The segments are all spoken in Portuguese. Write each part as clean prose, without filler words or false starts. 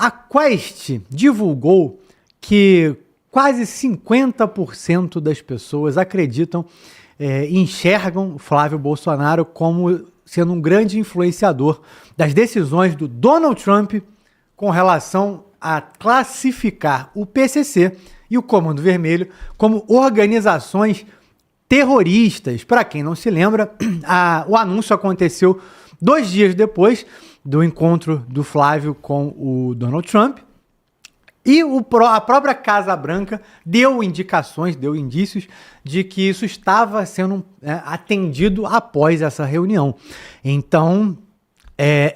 A Quest divulgou que quase 50% das pessoas acreditam e enxergam Flávio Bolsonaro como sendo um grande influenciador das decisões do Donald Trump com relação a classificar o PCC e o Comando Vermelho como organizações terroristas. Para quem não se lembra, o anúncio aconteceu 2 dias depois do encontro do Flávio com o Donald Trump, e a própria Casa Branca deu indicações, deu indícios de que isso estava sendo atendido após essa reunião. Então,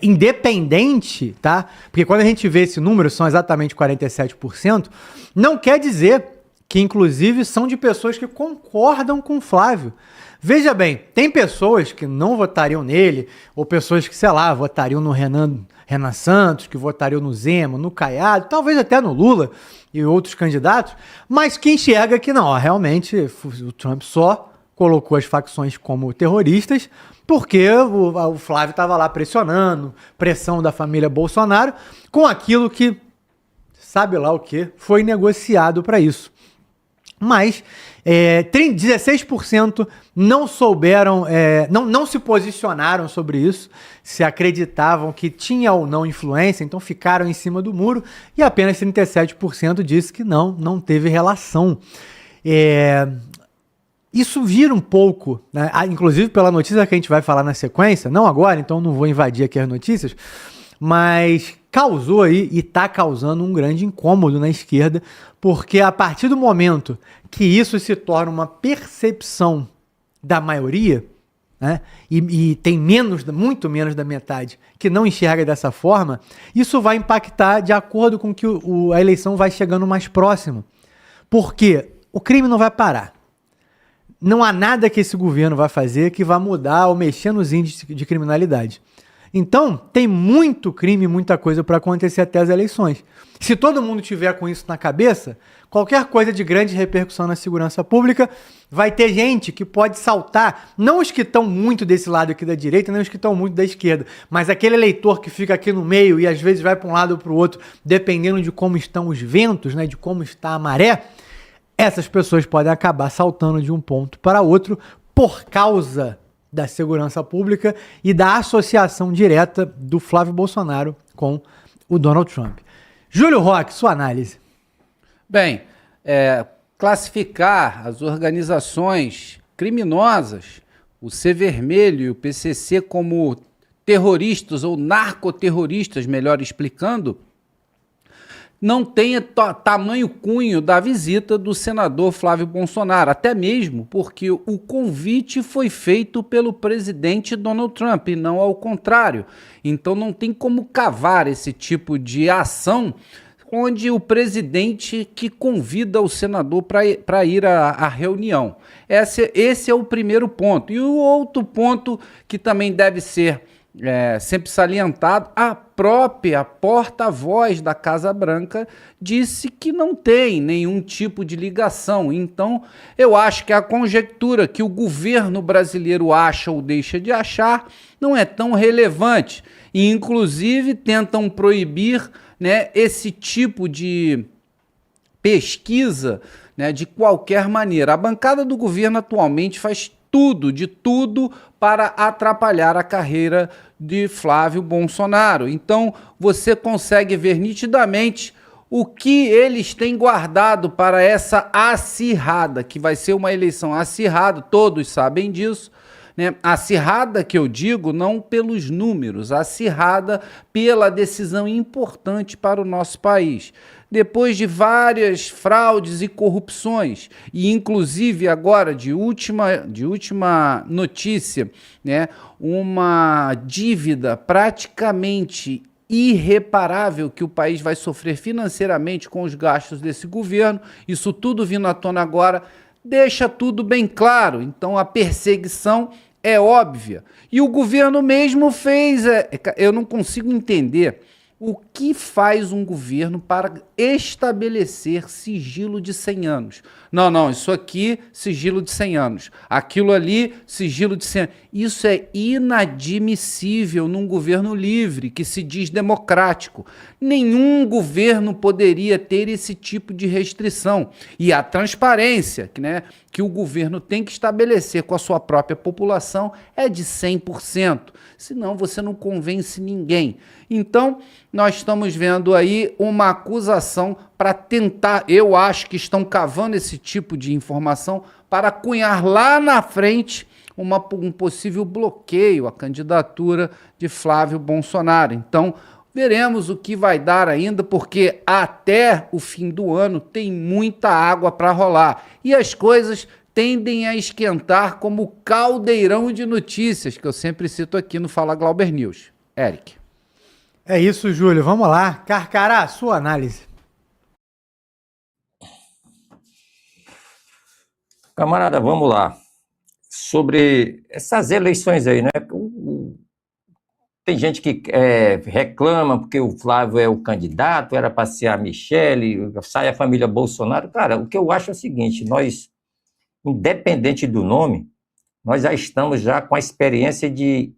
independente, tá? Porque quando a gente vê esse número, são exatamente 47%, não quer dizer que, inclusive, são de pessoas que concordam com o Flávio. Veja bem, tem pessoas que não votariam nele, ou pessoas que, sei lá, votariam no Renan Santos, que votariam no Zema, no Caiado, talvez até no Lula e outros candidatos, mas que enxerga que não, realmente o Trump só colocou as facções como terroristas porque o Flávio estava lá pressionando, pressão da família Bolsonaro, com aquilo que, sabe lá o que, foi negociado para isso. Mas 16% não souberam, não se posicionaram sobre isso, se acreditavam que tinha ou não influência, então ficaram em cima do muro, e apenas 37% disse que não teve relação. Isso vira um pouco, né, inclusive pela notícia que a gente vai falar na sequência, não agora, então não vou invadir aqui as notícias, mas causou aí e está causando um grande incômodo na esquerda, porque a partir do momento que isso se torna uma percepção da maioria, né, e tem muito menos da metade que não enxerga dessa forma, isso vai impactar de acordo com que a eleição vai chegando mais próxima. Porque o crime não vai parar. Não há nada que esse governo vai fazer que vai mudar ou mexer nos índices de criminalidade. Então, tem muito crime, muita coisa para acontecer até as eleições. Se todo mundo tiver com isso na cabeça, qualquer coisa de grande repercussão na segurança pública, vai ter gente que pode saltar, não os que estão muito desse lado aqui da direita, nem os que estão muito da esquerda, mas aquele eleitor que fica aqui no meio e às vezes vai para um lado ou para o outro, dependendo de como estão os ventos, né, de como está a maré, essas pessoas podem acabar saltando de um ponto para outro por causa da segurança pública e da associação direta do Flávio Bolsonaro com o Donald Trump. Júlio Roque, sua análise. Bem, classificar as organizações criminosas, o C Vermelho e o PCC, como terroristas ou narcoterroristas, melhor explicando, não tenha tamanho cunho da visita do senador Flávio Bolsonaro, até mesmo porque o convite foi feito pelo presidente Donald Trump e não ao contrário. Então não tem como cavar esse tipo de ação onde o presidente que convida o senador para ir à reunião. Esse é o primeiro ponto. E o outro ponto que também deve ser sempre salientado, a própria porta-voz da Casa Branca disse que não tem nenhum tipo de ligação. Então, eu acho que a conjectura que o governo brasileiro acha ou deixa de achar não é tão relevante. E, inclusive, tentam proibir, né, esse tipo de pesquisa, né, de qualquer maneira. A bancada do governo atualmente faz de tudo para atrapalhar a carreira de Flávio Bolsonaro. Então, você consegue ver nitidamente o que eles têm guardado para essa acirrada, que vai ser uma eleição acirrada, todos sabem disso, né? Acirrada, que eu digo, não pelos números, acirrada pela decisão importante para o nosso país. Depois de várias fraudes e corrupções, e inclusive agora, de última notícia, né, uma dívida praticamente irreparável que o país vai sofrer financeiramente com os gastos desse governo, isso tudo vindo à tona agora, deixa tudo bem claro. Então a perseguição é óbvia. E o governo mesmo fez, eu não consigo entender O que faz um governo para estabelecer sigilo de 100 anos? Não, isso aqui, sigilo de 100 anos. Aquilo ali, sigilo de 100 anos. Isso é inadmissível num governo livre, que se diz democrático. Nenhum governo poderia ter esse tipo de restrição. E a transparência, que o governo tem que estabelecer com a sua própria população é de 100%. Senão você não convence ninguém. Então, nós estamos vendo aí uma acusação para tentar, eu acho que estão cavando esse tipo de informação para cunhar lá na frente um possível bloqueio à candidatura de Flávio Bolsonaro. Então, veremos o que vai dar ainda, porque até o fim do ano tem muita água para rolar. E as coisas tendem a esquentar como caldeirão de notícias, que eu sempre cito aqui no Fala Glauber News. Eric. É isso, Júlio. Vamos lá. Carcará, sua análise. Camarada, vamos lá. Sobre essas eleições aí, né? Tem gente que reclama porque o Flávio é o candidato, era para ser a Michele, sai a família Bolsonaro. Cara, o que eu acho é o seguinte, nós, independente do nome, nós já estamos já com a experiência de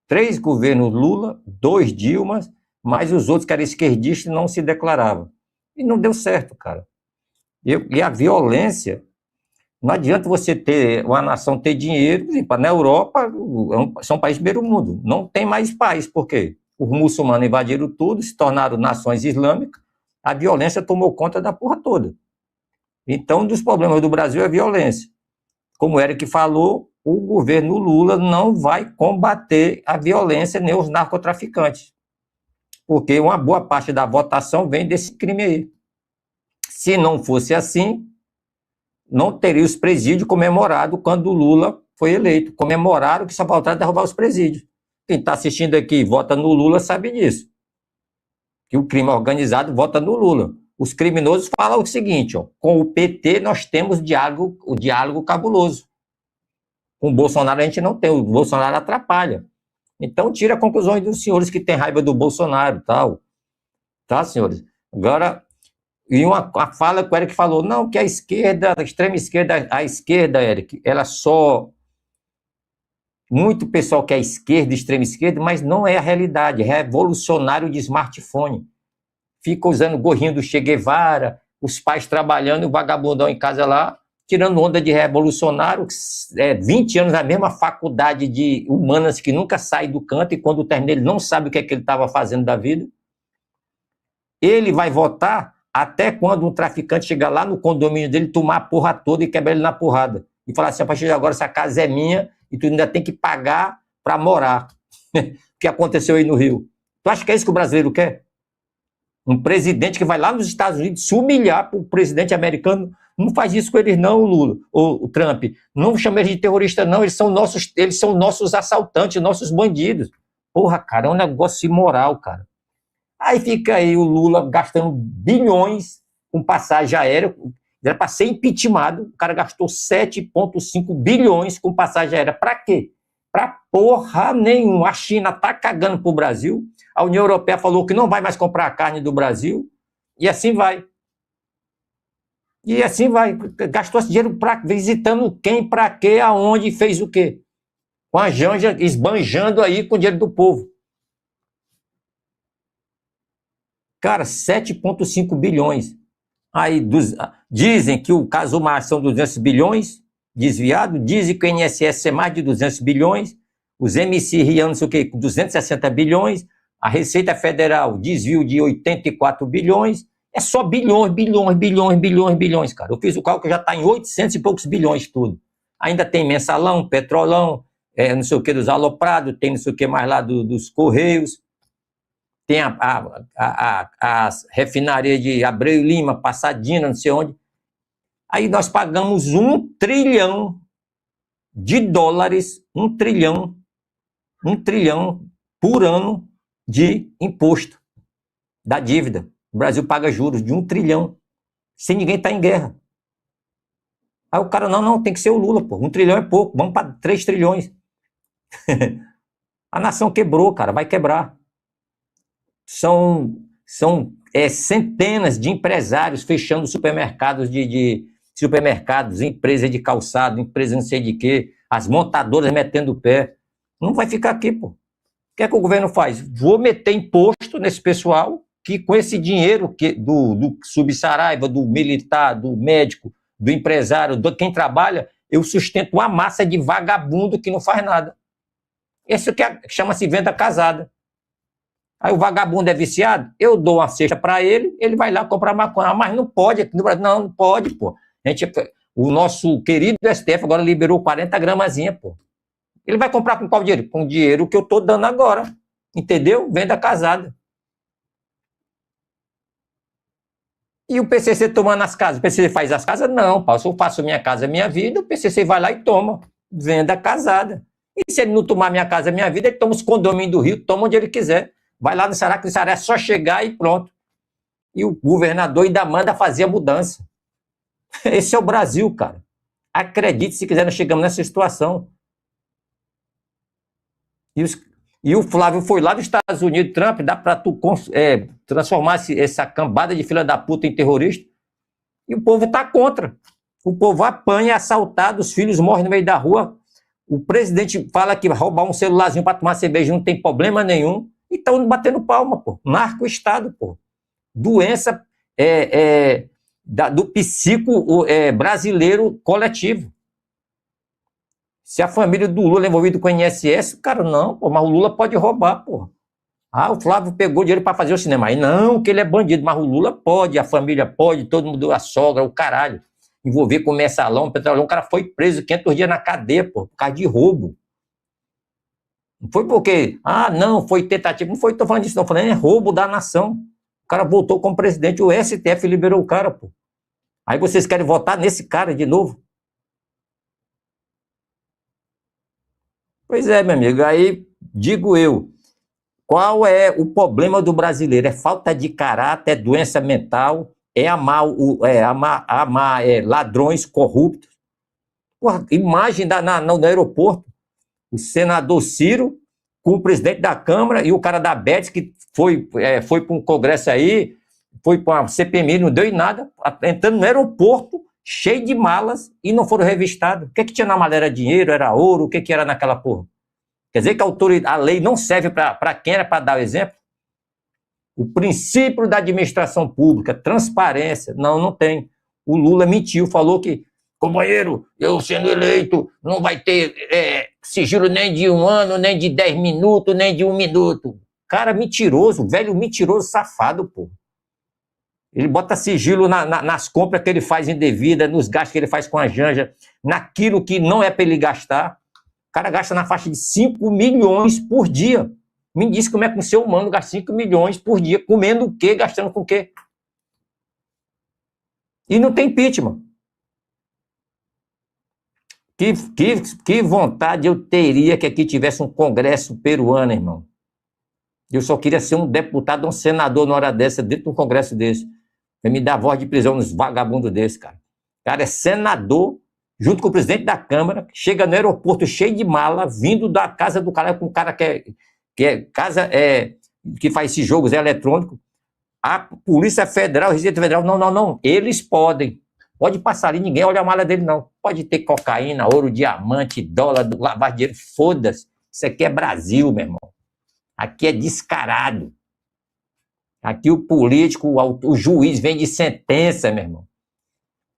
3 governos Lula, 2 Dilma, mas os outros que eram esquerdistas não se declaravam. E não deu certo, cara. E a violência, não adianta você ter uma nação ter dinheiro, na Europa, são países do primeiro mundo, não tem mais paz, por quê? Os muçulmanos invadiram tudo, se tornaram nações islâmicas, a violência tomou conta da porra toda. Então, um dos problemas do Brasil é a violência. Como o Eric falou, o governo Lula não vai combater a violência nem os narcotraficantes, porque uma boa parte da votação vem desse crime aí. Se não fosse assim, não teria os presídios comemorados quando o Lula foi eleito. Comemoraram que só faltava derrubar os presídios. Quem está assistindo aqui e vota no Lula sabe disso. Que o crime organizado vota no Lula. Os criminosos falam o seguinte, ó, com o PT nós temos o diálogo cabuloso. Com o Bolsonaro a gente não tem, o Bolsonaro atrapalha. Então tira conclusões dos senhores que têm raiva do Bolsonaro, tal. Tá, senhores? Agora, e a fala que o Eric falou, não, que a esquerda, a extrema esquerda, a esquerda, Eric, ela só... Muito pessoal que é esquerda, extrema esquerda, mas não é a realidade, é revolucionário de smartphone. Fica usando gorrinho do Che Guevara, os pais trabalhando, o vagabundão em casa lá, tirando onda de revolucionário, 20 anos na mesma faculdade de humanas que nunca sai do canto e quando termina ele não sabe o que é que ele estava fazendo da vida. Ele vai votar até quando um traficante chegar lá no condomínio dele, tomar a porra toda e quebrar ele na porrada. E falar assim, a partir de agora essa casa é minha e tu ainda tem que pagar para morar. O que aconteceu aí no Rio. Tu acha que é isso que o brasileiro quer? Um presidente que vai lá nos Estados Unidos se humilhar para o presidente americano. Não faz isso com eles não, o Lula, o Trump. Não chama eles de terrorista não, eles são nossos assaltantes, nossos bandidos. Porra, cara, é um negócio imoral, cara. Aí fica aí o Lula gastando bilhões com passagem aérea, era para ser impeachmentado, o cara gastou 7,5 bilhões com passagem aérea. Para quê? Para porra nenhuma. A China tá cagando pro Brasil, a União Europeia falou que não vai mais comprar a carne do Brasil, e assim vai. E assim vai. Gastou esse dinheiro visitando quem, para quê, aonde, fez o quê? Com a Janja esbanjando aí com o dinheiro do povo. Cara, 7,5 bilhões. Aí dizem que o caso Mar são 200 bilhões desviado, dizem que o INSS é mais de 200 bilhões, os MC Rian, não sei o quê, 260 bilhões, a Receita Federal desvio de 84 bilhões, é só bilhões, cara. Eu fiz o cálculo que já está em 800 e poucos bilhões tudo. Ainda tem mensalão, petrolão, não sei o que dos aloprados, tem não sei o que mais lá dos Correios, tem a refinaria de Abreu e Lima, Passadina, não sei onde. Aí nós pagamos 1 trilhão de dólares, 1 trilhão por ano de imposto da dívida. O Brasil paga juros de 1 trilhão, sem ninguém estar em guerra. Aí o cara, não, tem que ser o Lula, pô. 1 trilhão é pouco, vamos para 3 trilhões. A nação quebrou, cara, vai quebrar. são centenas de empresários fechando supermercados supermercados, empresas de calçado, empresas não sei de quê, as montadoras metendo o pé. Não vai ficar aqui, pô. O que é que o governo faz? Vou meter imposto nesse pessoal que com esse dinheiro do subsaraiva, do militar, do médico, do empresário, de quem trabalha, eu sustento uma massa de vagabundo que não faz nada. Isso que chama-se venda casada. Aí o vagabundo é viciado, eu dou uma cesta para ele, ele vai lá comprar maconha. Mas não pode aqui no Brasil. Não pode, pô. O nosso querido STF agora liberou 40 gramazinha, pô. Ele vai comprar com qual dinheiro? Com o dinheiro que eu tô dando agora. Entendeu? Venda casada. E o PCC tomando as casas. O PCC faz as casas? Não, Paulo. Se eu faço minha casa, minha vida, o PCC vai lá e toma. Venda casada. E se ele não tomar minha casa, minha vida, ele toma os condomínios do Rio, toma onde ele quiser. Vai lá no Ceará, que no Ceará é só chegar e pronto. E o governador ainda manda fazer a mudança. Esse é o Brasil, cara. Acredite se quiser, nós chegamos nessa situação. E o Flávio foi lá dos Estados Unidos, Trump, dá para tu transformar essa cambada de filha da puta em terrorista? E o povo tá contra. O povo apanha, é assaltado, os filhos morrem no meio da rua. O presidente fala que vai roubar um celularzinho para tomar cerveja não tem problema nenhum. E estão batendo palma, pô. Narco-estado, pô. Doença do psico brasileiro coletivo. Se a família do Lula é envolvida com o INSS, cara, não, pô, mas o Lula pode roubar, pô. Ah, o Flávio pegou dinheiro para fazer o cinema. Aí não, que ele é bandido, mas o Lula pode, a família pode, todo mundo, a sogra, o caralho. Envolver com o mensalão, petrolão, o cara foi preso 500 dias na cadeia, pô, por causa de roubo. Não foi porque, não, foi tentativa, não foi, tô falando disso, não, falando, é roubo da nação. O cara voltou como presidente, o STF liberou o cara, pô. Aí vocês querem votar nesse cara de novo? Pois é, meu amigo, aí digo eu, qual é o problema do brasileiro? É falta de caráter, é doença mental, é amar ladrões corruptos. Porra, imagem no aeroporto, o senador Ciro com o presidente da Câmara e o cara da Betis que foi para um congresso aí, foi para uma CPMI, não deu em nada, entrando no aeroporto, cheio de malas e não foram revistados. O que tinha na mala? Era dinheiro, era ouro, o que era naquela porra? Quer dizer que a lei não serve para quem era para dar o exemplo? O princípio da administração pública, transparência, não tem. O Lula mentiu, falou que, companheiro, eu sendo eleito, não vai ter sigilo nem de 1 ano, nem de 10 minutos, nem de 1 minuto. Cara mentiroso, velho mentiroso, safado, pô. Ele bota sigilo nas compras que ele faz indevida, nos gastos que ele faz com a Janja, naquilo que não é para ele gastar. O cara gasta na faixa de 5 milhões por dia. Me diz como é que um ser humano gasta 5 milhões por dia, comendo o quê, gastando com o quê? E não tem impeachment. Que vontade eu teria que aqui tivesse um congresso peruano, irmão. Eu só queria ser um deputado, um senador na hora dessa, dentro de um congresso desse. Vai me dar voz de prisão nos vagabundos desse, cara. O cara é senador, junto com o presidente da Câmara, chega no aeroporto cheio de mala, vindo da casa do cara, com um cara que faz esses jogos eletrônicos. A Polícia Federal, Receita Federal, não. Eles podem. Pode passar ali, ninguém olha a mala dele, não. Pode ter cocaína, ouro, diamante, dólar, lavar dinheiro, foda-se. Isso aqui é Brasil, meu irmão. Aqui é descarado. Aqui o político, o juiz vem de sentença, meu irmão.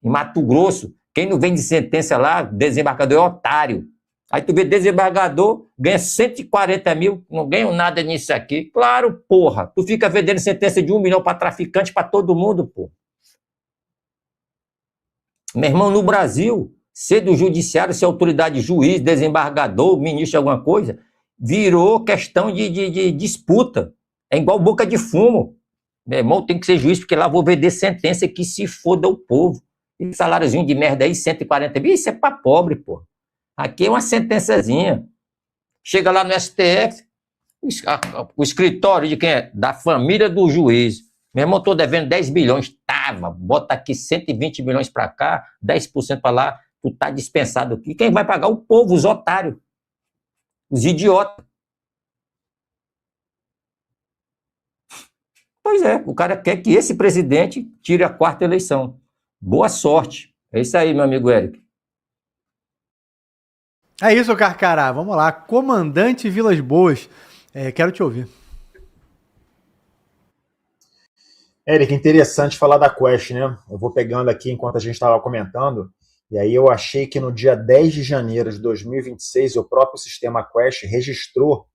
Em Mato Grosso, quem não vem de sentença lá, desembargador é otário. Aí tu vê desembargador, ganha 140 mil, não ganha nada nisso aqui. Claro, porra. Tu fica vendendo sentença de 1 milhão para traficante, para todo mundo, porra. Meu irmão, no Brasil, ser do judiciário, ser autoridade juiz, desembargador, ministro de alguma coisa, virou questão de disputa. É igual boca de fumo. Meu irmão, tem que ser juiz, porque lá vou vender sentença que se foda o povo. E saláriozinho de merda aí, 140 mil, isso é pra pobre, pô. Aqui é uma sentençazinha. Chega lá no STF, o escritório de quem é? Da família do juiz. Meu irmão, tô devendo 10 bilhões. Tava, bota aqui 120 milhões pra cá, 10% pra lá, tu tá dispensado aqui. Quem vai pagar? O povo, os otários. Os idiotas. Pois é, o cara quer que esse presidente tire a 4ª eleição. Boa sorte. É isso aí, meu amigo Eric. É isso, Carcará. Vamos lá. Comandante Vilas Boas. Quero te ouvir. Eric, interessante falar da Quest, né? Eu vou pegando aqui enquanto a gente estava comentando, e aí eu achei que no dia 10 de janeiro de 2026, o próprio sistema Quest registrou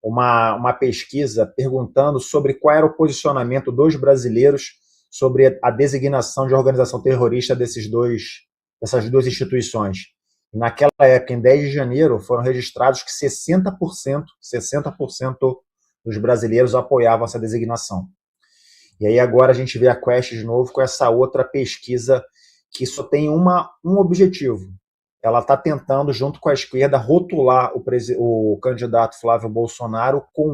uma pesquisa perguntando sobre qual era o posicionamento dos brasileiros sobre a designação de organização terrorista dessas duas instituições. E naquela época, em 10 de janeiro, foram registrados que 60% dos brasileiros apoiavam essa designação. E aí agora a gente vê a Quest de novo com essa outra pesquisa que só tem um objetivo. Ela está tentando, junto com a esquerda, rotular o candidato Flávio Bolsonaro com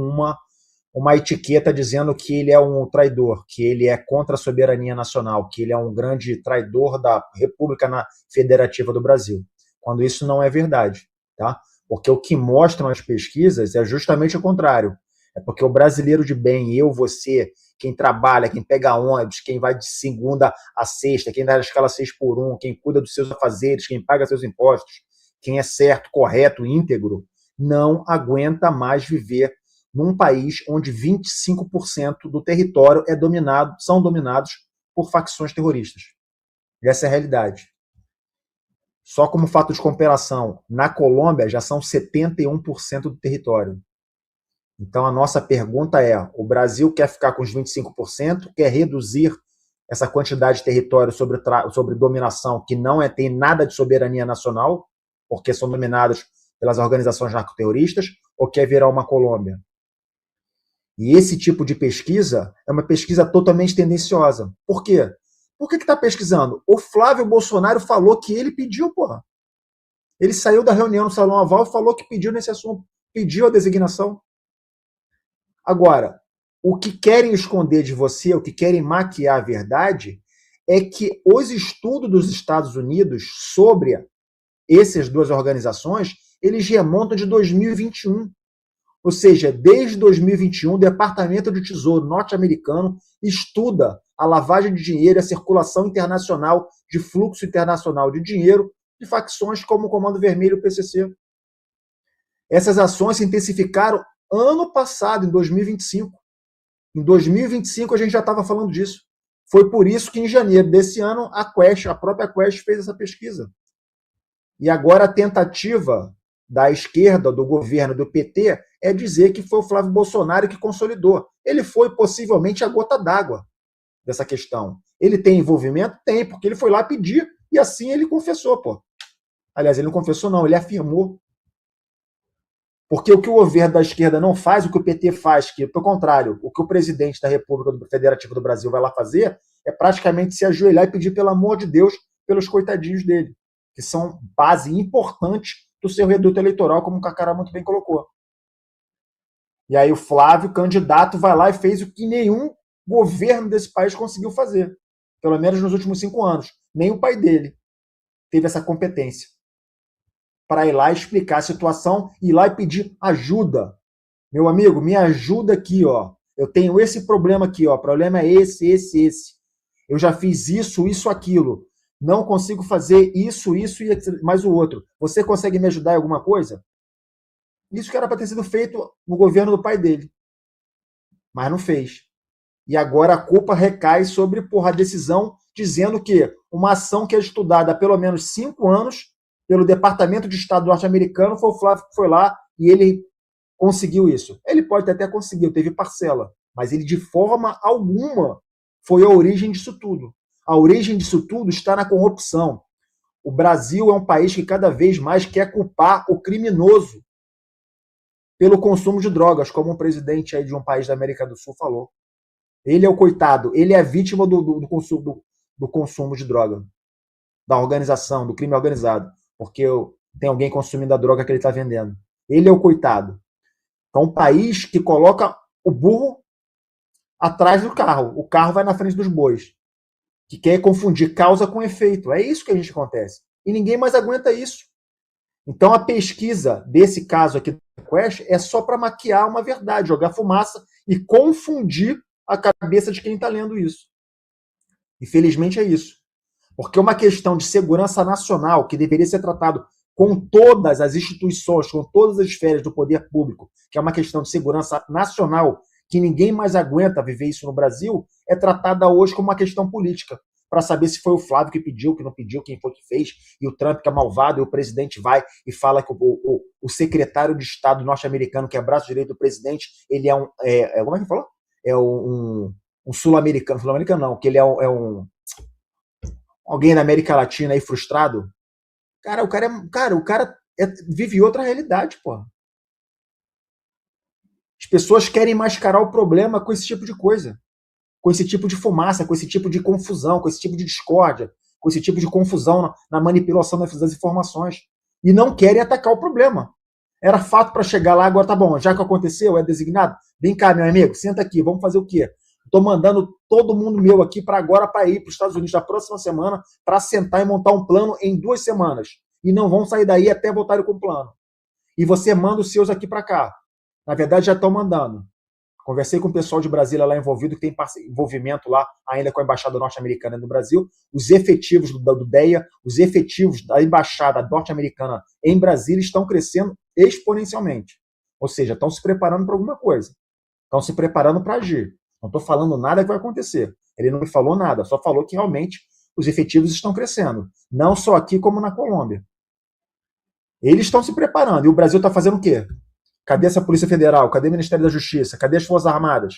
uma etiqueta dizendo que ele é um traidor, que ele é contra a soberania nacional, que ele é um grande traidor da República Federativa do Brasil, quando isso não é verdade, tá? Porque o que mostram as pesquisas é justamente o contrário. É porque o brasileiro de bem, eu, você, quem trabalha, quem pega ônibus, quem vai de segunda a sexta, quem dá a escala 6x1, quem cuida dos seus afazeres, quem paga seus impostos, quem é certo, correto, íntegro, não aguenta mais viver num país onde 25% do território são dominados por facções terroristas. Essa é a realidade. Só como fato de comparação, na Colômbia já são 71% do território. Então a nossa pergunta é, o Brasil quer ficar com os 25%, quer reduzir essa quantidade de território sobre dominação que não tem nada de soberania nacional, porque são dominados pelas organizações narcoterroristas, ou quer virar uma Colômbia? E esse tipo de pesquisa é uma pesquisa totalmente tendenciosa. Por quê? Por que está pesquisando? O Flávio Bolsonaro falou que ele pediu, porra. Ele saiu da reunião no Salão Oval e falou que pediu nesse assunto. Pediu a designação. Agora, o que querem esconder de você, o que querem maquiar a verdade, é que os estudos dos Estados Unidos sobre essas duas organizações, eles remontam de 2021. Ou seja, desde 2021, o Departamento do Tesouro norte-americano estuda a lavagem de dinheiro e a circulação internacional de fluxo internacional de dinheiro de facções como o Comando Vermelho e o PCC. Essas ações se intensificaram ano passado, em 2025. Em 2025 a gente já estava falando disso. Foi por isso que em janeiro desse ano a própria Quest fez essa pesquisa. E agora a tentativa da esquerda, do governo, do PT, é dizer que foi o Flávio Bolsonaro que consolidou. Ele foi possivelmente a gota d'água dessa questão. Ele tem envolvimento? Tem, porque ele foi lá pedir e assim ele confessou, pô. Aliás, ele não confessou não, ele afirmou. Porque o que o governo da esquerda não faz, o que o PT faz, que, pelo contrário, o que o presidente da República Federativa do Brasil vai lá fazer, é praticamente se ajoelhar e pedir, pelo amor de Deus, pelos coitadinhos dele, que são base importante do seu reduto eleitoral, como o Carcará muito bem colocou. E aí o Flávio, candidato, vai lá e fez o que nenhum governo desse país conseguiu fazer, pelo menos nos últimos 5 anos. Nem o pai dele teve essa competência para ir lá explicar a situação, ir lá e pedir ajuda. Meu amigo, me ajuda aqui, ó. Eu tenho esse problema aqui, ó. O problema é esse. Eu já fiz isso, aquilo. Não consigo fazer isso e mais o outro. Você consegue me ajudar em alguma coisa? Isso que era para ter sido feito no governo do pai dele. Mas não fez. E agora a culpa recai sobre a decisão dizendo que uma ação que é estudada há pelo menos 5 anos pelo Departamento de Estado norte-americano, foi o Flávio que foi lá e ele conseguiu isso. Ele pode até conseguir, teve parcela, mas ele de forma alguma foi a origem disso tudo. A origem disso tudo está na corrupção. O Brasil é um país que cada vez mais quer culpar o criminoso pelo consumo de drogas, como um presidente aí de um país da América do Sul falou. Ele é o coitado, ele é a vítima do consumo de droga, da organização, do crime organizado, porque tem alguém consumindo a droga que ele está vendendo. Ele é o coitado. Então, um país que coloca o burro atrás do carro, o carro vai na frente dos bois, que quer confundir causa com efeito. É isso que a gente acontece. E ninguém mais aguenta isso. Então, a pesquisa desse caso aqui do Quest é só para maquiar uma verdade, jogar fumaça e confundir a cabeça de quem está lendo isso. Infelizmente é isso. Porque é uma questão de segurança nacional que deveria ser tratado com todas as instituições, com todas as esferas do poder público, que é uma questão de segurança nacional, que ninguém mais aguenta viver isso no Brasil, é tratada hoje como uma questão política, para saber se foi o Flávio que pediu, que não pediu, quem foi que fez, e o Trump que é malvado, e o presidente vai e fala que o secretário de Estado norte-americano, que é braço direito do presidente, ele é um... como é que falou? É um sul-americano não, que ele é alguém da América Latina aí frustrado. Cara, o cara vive outra realidade, pô. As pessoas querem mascarar o problema com esse tipo de coisa, com esse tipo de fumaça, com esse tipo de confusão, com esse tipo de discórdia, com esse tipo de confusão na manipulação das informações. E não querem atacar o problema. Era fato para chegar lá, agora tá bom, já que aconteceu, é designado, vem cá, meu amigo, senta aqui, vamos fazer o quê? Estou mandando todo mundo meu aqui para agora para ir para os Estados Unidos na próxima semana para sentar e montar um plano em 2 semanas. E não vão sair daí até voltarem com o plano. E você manda os seus aqui para cá. Na verdade, já estão mandando. Conversei com o pessoal de Brasília lá envolvido, que tem envolvimento lá ainda com a Embaixada Norte-Americana no Brasil. Os efetivos do DEA, os efetivos da Embaixada Norte-Americana em Brasília estão crescendo exponencialmente. Ou seja, estão se preparando para alguma coisa. Estão se preparando para agir. Não estou falando nada que vai acontecer. Ele não me falou nada, só falou que realmente os efetivos estão crescendo. Não só aqui, como na Colômbia. Eles estão se preparando. E o Brasil está fazendo o quê? Cadê essa Polícia Federal? Cadê o Ministério da Justiça? Cadê as Forças Armadas?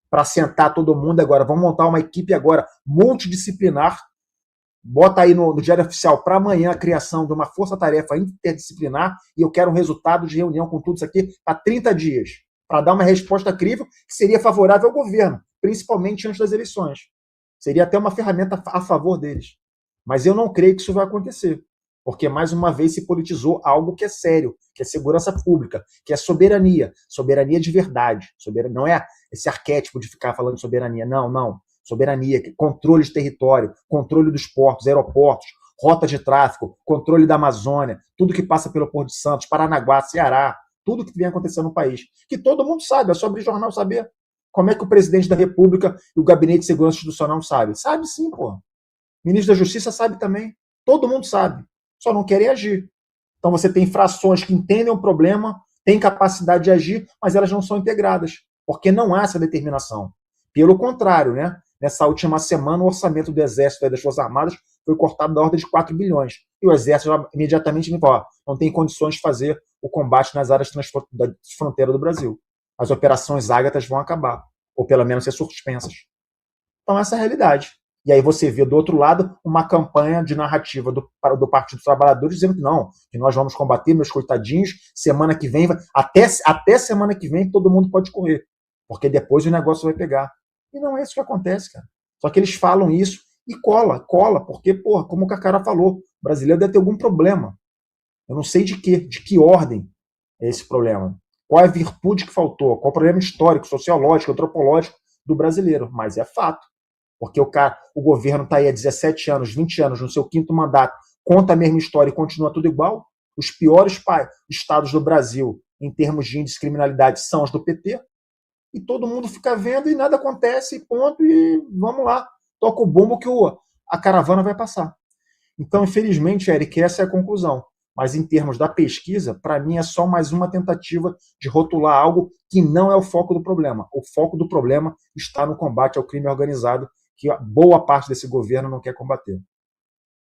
Para sentar todo mundo agora. Vamos montar uma equipe agora multidisciplinar. Bota aí no Diário Oficial para amanhã a criação de uma força-tarefa interdisciplinar e eu quero um resultado de reunião com tudo isso aqui para 30 dias. Para dar uma resposta crível que seria favorável ao governo, principalmente antes das eleições. Seria até uma ferramenta a favor deles. Mas eu não creio que isso vai acontecer. Porque, mais uma vez, se politizou algo que é sério, que é segurança pública, que é soberania. Soberania de verdade. Não é esse arquétipo de ficar falando de soberania. Não. Soberania, controle de território, controle dos portos, aeroportos, rota de tráfego, controle da Amazônia, tudo que passa pelo Porto de Santos, Paranaguá, Ceará, tudo que vem acontecendo no país. Que todo mundo sabe, é só abrir jornal saber. Como é que o presidente da República e o Gabinete de Segurança Institucional sabe? Sabe sim, pô. O ministro da Justiça sabe também. Todo mundo sabe. Só não querem agir. Então você tem frações que entendem o problema, têm capacidade de agir, mas elas não são integradas, porque não há essa determinação. Pelo contrário, né? Nessa última semana, o orçamento do Exército e das Forças Armadas foi cortado da ordem de 4 bilhões. E o Exército imediatamente me falou, não tem condições de fazer o combate nas áreas da fronteira do Brasil. As operações Ágatas vão acabar, ou pelo menos ser suspensas. Então essa é a realidade. E aí você vê do outro lado uma campanha de narrativa do Partido dos Trabalhadores dizendo que não, que nós vamos combater, meus coitadinhos, semana que vem, até semana que vem todo mundo pode correr, porque depois o negócio vai pegar. E não é isso que acontece, cara. Só que eles falam isso e cola, porque, porra, como o Carcará falou, o brasileiro deve ter algum problema. Eu não sei de que ordem é esse problema. Qual é a virtude que faltou, qual é o problema histórico, sociológico, antropológico do brasileiro, mas é fato. Porque o governo está aí há 17 anos, 20 anos, no seu 5º mandato, conta a mesma história e continua tudo igual. Os piores estados do Brasil, em termos de índice de criminalidade, são os do PT. E todo mundo fica vendo e nada acontece, ponto, e vamos lá. Toca o bombo que a caravana vai passar. Então, infelizmente, Eric, essa é a conclusão. Mas em termos da pesquisa, para mim é só mais uma tentativa de rotular algo que não é o foco do problema. O foco do problema está no combate ao crime organizado, que boa parte desse governo não quer combater.